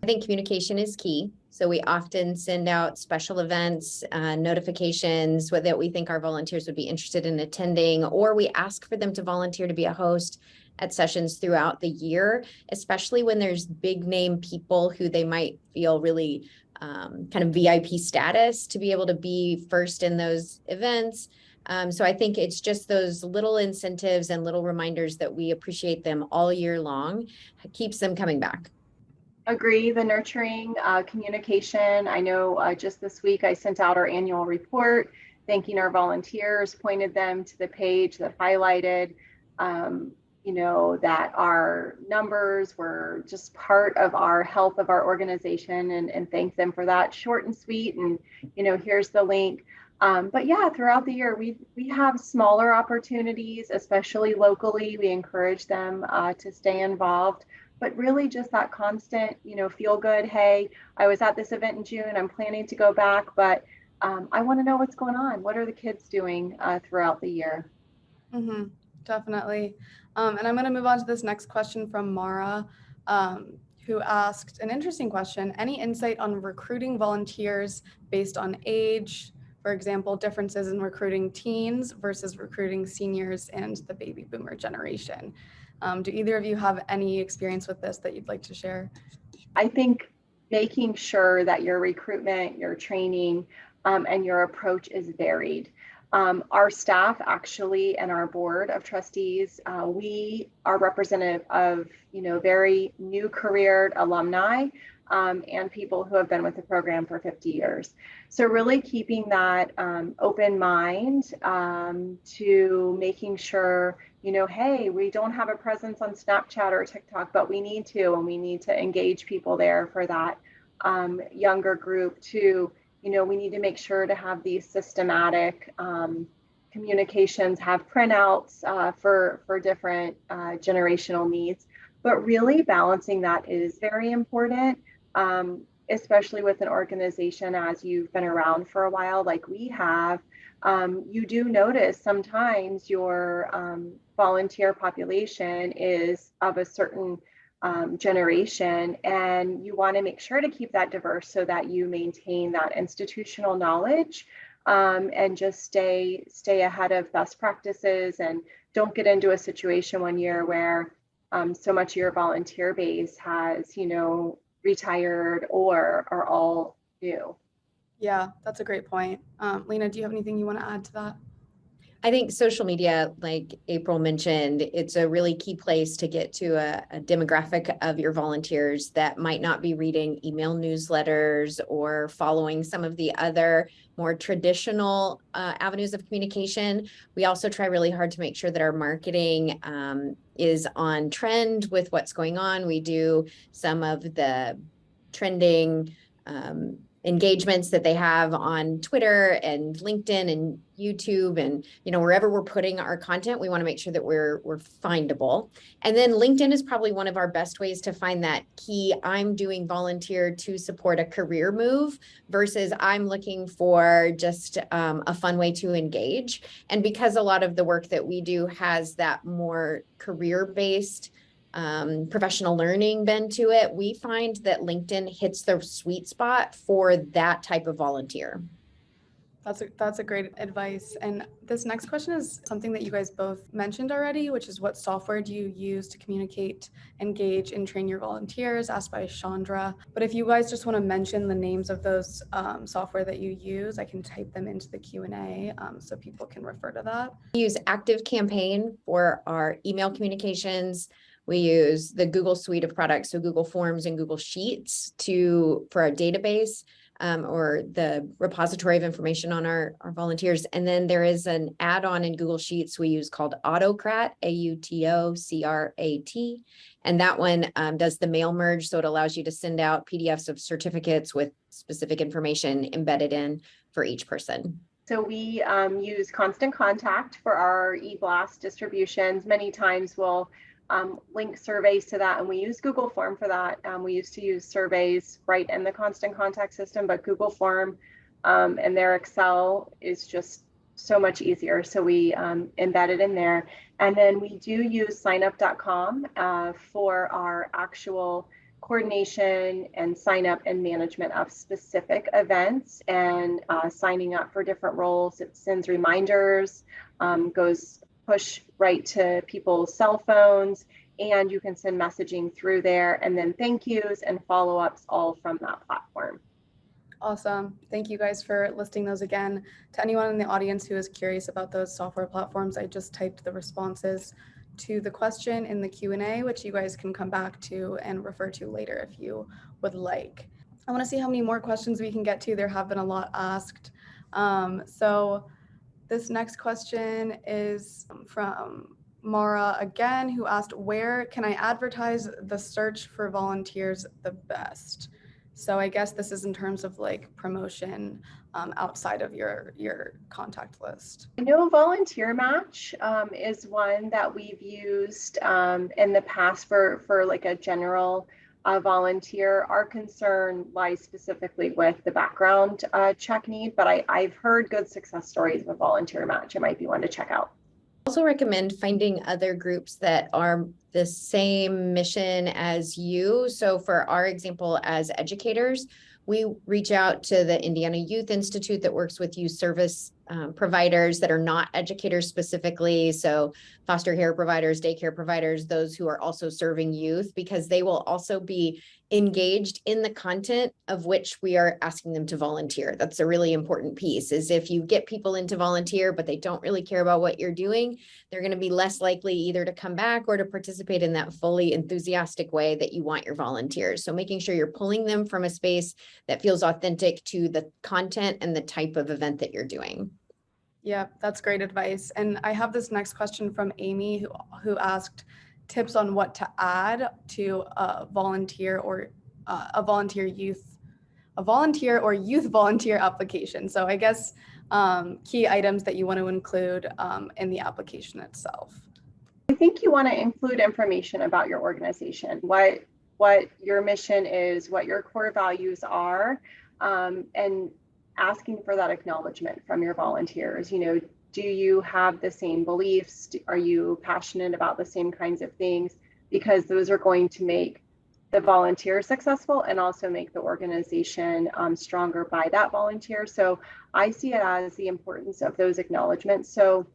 I think communication is key. So we often send out special events, notifications that we think our volunteers would be interested in attending, or we ask for them to volunteer to be a host at sessions throughout the year, especially when there's big name people who they might feel really kind of VIP status to be able to be first in those events. So I think it's just those little incentives and little reminders that we appreciate them all year long, keeps them coming back. Agree. The nurturing communication. I know just this week I sent out our annual report thanking our volunteers, pointed them to the page that highlighted, that our numbers were just part of our health of our organization, and thank them for that. Short and sweet, and here's the link. But yeah, throughout the year, we have smaller opportunities, especially locally. We encourage them to stay involved. But really just that constant, feel good. Hey, I was at this event in June. I'm planning to go back, but I want to know what's going on. What are the kids doing throughout the year? Mm-hmm, definitely. And I'm going to move on to this next question from Mara, who asked an interesting question. Any insight on recruiting volunteers based on age? For example, differences in recruiting teens versus recruiting seniors and the baby boomer generation. Do either of you have any experience with this that you'd like to share? I think making sure that your recruitment, your training and your approach is varied. Our staff actually and our board of trustees, we are representative of, very new careered alumni and people who have been with the program for 50 years. So really keeping that open mind to making sure, hey, we don't have a presence on Snapchat or TikTok, but we need to, and we need to engage people there for that younger group too. We need to make sure to have these systematic communications, have printouts for different generational needs, but really balancing that is very important, especially with an organization as you've been around for a while, like we have. You do notice sometimes your volunteer population is of a certain generation, and you want to make sure to keep that diverse so that you maintain that institutional knowledge and just stay ahead of best practices, and don't get into a situation one year where so much of your volunteer base has, retired or are all new. Yeah, that's a great point. Lena, do you have anything you want to add to that? I think social media, like April mentioned, it's a really key place to get to a demographic of your volunteers that might not be reading email newsletters or following some of the other more traditional avenues of communication. We also try really hard to make sure that our marketing is on trend with what's going on. We do some of the trending engagements that they have on Twitter and LinkedIn and YouTube, and wherever we're putting our content, we want to make sure that we're findable. And then LinkedIn is probably one of our best ways to find that key I'm doing volunteer to support a career move versus I'm looking for just a fun way to engage. And because a lot of the work that we do has that more career-based professional learning bend to it, we find that LinkedIn hits the sweet spot for that type of volunteer. That's a great advice. And this next question is something that you guys both mentioned already, which is what software do you use to communicate, engage, and train your volunteers, asked by Chandra. But if you guys just want to mention the names of those software that you use, I can type them into the Q&A so people can refer to that. We use ActiveCampaign for our email communications. We use the Google suite of products, so Google Forms and Google Sheets for our database or the repository of information on our volunteers. And then there is an add-on in Google Sheets we use called Autocrat, AUTOCRAT. And that one does the mail merge, so it allows you to send out PDFs of certificates with specific information embedded in for each person. So we use Constant Contact for our e-blast distributions. Many times we'll link surveys to that, and we use Google Form for that. We used to use surveys right in the Constant Contact system, but Google Form and their Excel is just so much easier. So we embed it in there. And then we do use signup.com for our actual coordination and sign up and management of specific events and signing up for different roles. It sends reminders, goes push right to people's cell phones, and you can send messaging through there, and then thank yous and follow-ups all from that platform. Awesome. Thank you guys for listing those again. To anyone in the audience who is curious about those software platforms, I just typed the responses to the question in the Q&A, which you guys can come back to and refer to later if you would like. I want to see how many more questions we can get to. There have been a lot asked. So this next question is from Mara again, who asked, where can I advertise the search for volunteers the best? So I guess this is in terms of like promotion outside of your contact list. I know Volunteer Match is one that we've used in the past for like a general volunteer. Our concern lies specifically with the background check need, but I've heard good success stories with Volunteer Match. It might be one to check out. Also recommend finding other groups that are the same mission as you. So for our example, as educators, we reach out to the Indiana Youth Institute that works with youth service providers that are not educators specifically. So foster care providers, daycare providers, those who are also serving youth, because they will also be engaged in the content of which we are asking them to volunteer. That's a really important piece, is if you get people into volunteer, but they don't really care about what you're doing, they're going to be less likely either to come back or to participate in that fully enthusiastic way that you want your volunteers. So making sure you're pulling them from a space that feels authentic to the content and the type of event that you're doing. Yeah, that's great advice. And I have this next question from Amy who asked tips on what to add to a volunteer or youth volunteer application. So I guess key items that you want to include in the application itself. I think you want to include information about your organization, what your mission is, what your core values are, and asking for that acknowledgement from your volunteers. You know, do you have the same beliefs? Are you passionate about the same kinds of things? Because those are going to make the volunteer successful and also make the organization stronger by that volunteer. So I see it as the importance of those acknowledgements. So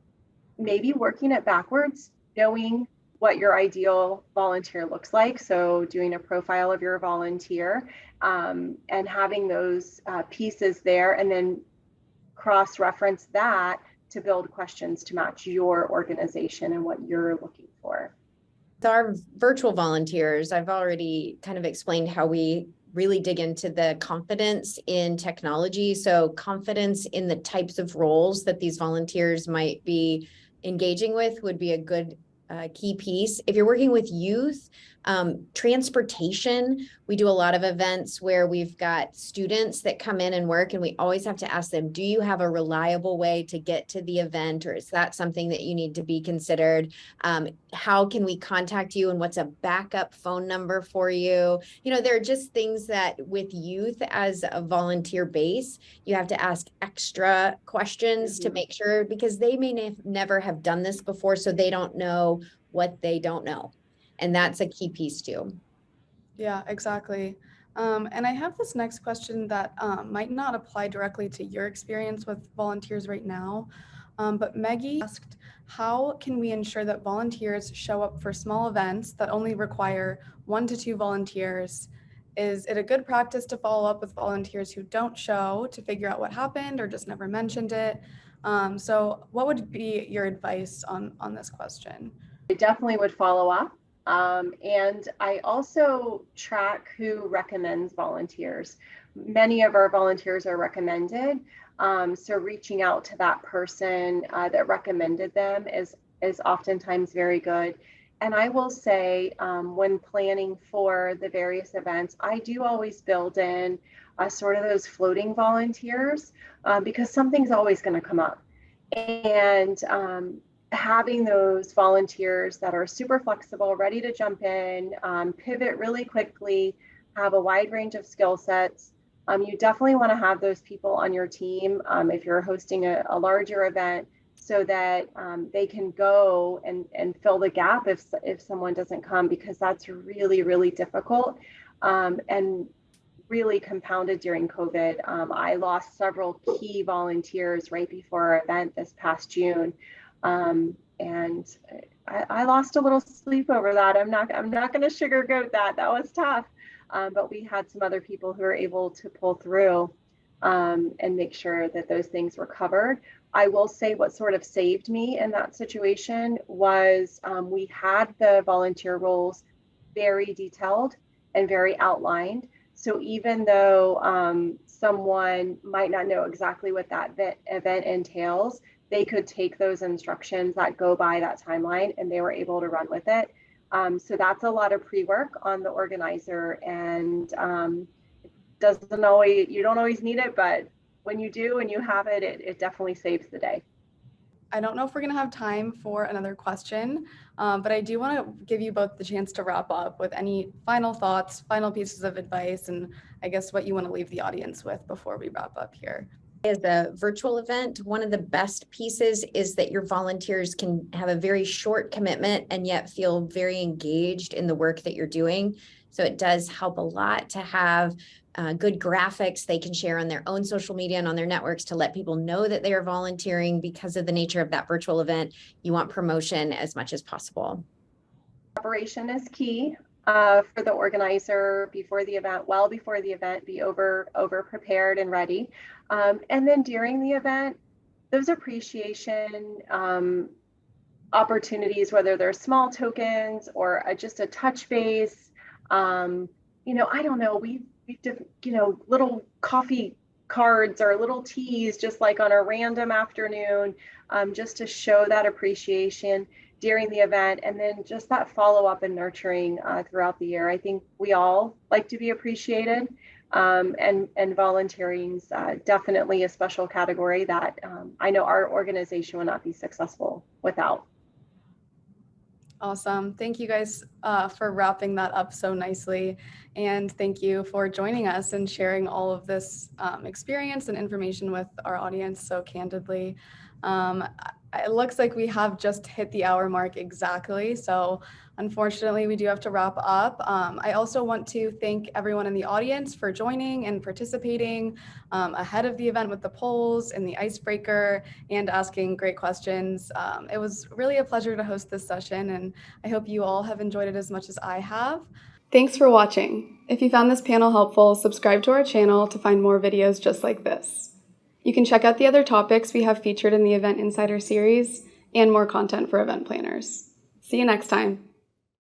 maybe working it backwards, knowing what your ideal volunteer looks like. So doing a profile of your volunteer and having those pieces there, and then cross-reference that to build questions to match your organization and what you're looking for. With our virtual volunteers, I've already kind of explained how we really dig into the confidence in technology. So confidence in the types of roles that these volunteers might be engaging with would be a good key piece. If you're working with youth, transportation, we do a lot of events where we've got students that come in and work, and we always have to ask them, do you have a reliable way to get to the event, or is that something that you need to be considered? How can we contact you, and what's a backup phone number for you? You know, there are just things that with youth as a volunteer base, you have to ask extra questions to make sure, because they may never have done this before, so they don't know what they don't know. And that's a key piece too. Yeah, exactly. And I have this next question that might not apply directly to your experience with volunteers right now, but Maggie asked, how can we ensure that volunteers show up for small events that only require 1 to 2 volunteers? Is it a good practice to follow up with volunteers who don't show to figure out what happened or just never mentioned it? So what would be your advice on this question? I definitely would follow up. And I also track who recommends volunteers. Many of our volunteers are recommended. So reaching out to that person that recommended them is oftentimes very good. And I will say, when planning for the various events, I do always build in sort of those floating volunteers because something's always going to come up. And having those volunteers that are super flexible, ready to jump in, pivot really quickly, have a wide range of skill sets. You definitely want to have those people on your team if you're hosting a larger event, so that they can go and fill the gap if someone doesn't come, because that's really, really difficult and really compounded during COVID. I lost several key volunteers right before our event this past June. And I lost a little sleep over that. I'm not going to sugarcoat that. That was tough. But we had some other people who were able to pull through and make sure that those things were covered. I will say what sort of saved me in that situation was we had the volunteer roles very detailed and very outlined. So even though someone might not know exactly what that event entails, they could take those instructions that go by that timeline and they were able to run with it. So that's a lot of pre-work on the organizer, and you don't always need it, but when you do and you have it, it definitely saves the day. I don't know if we're going to have time for another question, but I do want to give you both the chance to wrap up with any final thoughts, final pieces of advice, and I guess what you want to leave the audience with before we wrap up here. As a virtual event, one of the best pieces is that your volunteers can have a very short commitment and yet feel very engaged in the work that you're doing. So it does help a lot to have good graphics they can share on their own social media and on their networks to let people know that they are volunteering. Because of the nature of that virtual event, you want promotion as much as possible. Preparation is key for the organizer before the event, well before the event, be over prepared and ready. And then during the event, those appreciation opportunities, whether they're small tokens or just a touch base, I don't know, we've little coffee cards or little teas just like on a random afternoon, just to show that appreciation during the event, and then just that follow-up and nurturing throughout the year. I think we all like to be appreciated, and volunteering is definitely a special category that I know our organization will not be successful without. Awesome. Thank you guys for wrapping that up so nicely. And thank you for joining us and sharing all of this experience and information with our audience so candidly. It looks like we have just hit the hour mark exactly. So unfortunately, we do have to wrap up. I also want to thank everyone in the audience for joining and participating ahead of the event with the polls and the icebreaker and asking great questions. It was really a pleasure to host this session, and I hope you all have enjoyed it as much as I have. Thanks for watching. If you found this panel helpful, subscribe to our channel to find more videos just like this. You can check out the other topics we have featured in the Event Insider series and more content for event planners. See you next time.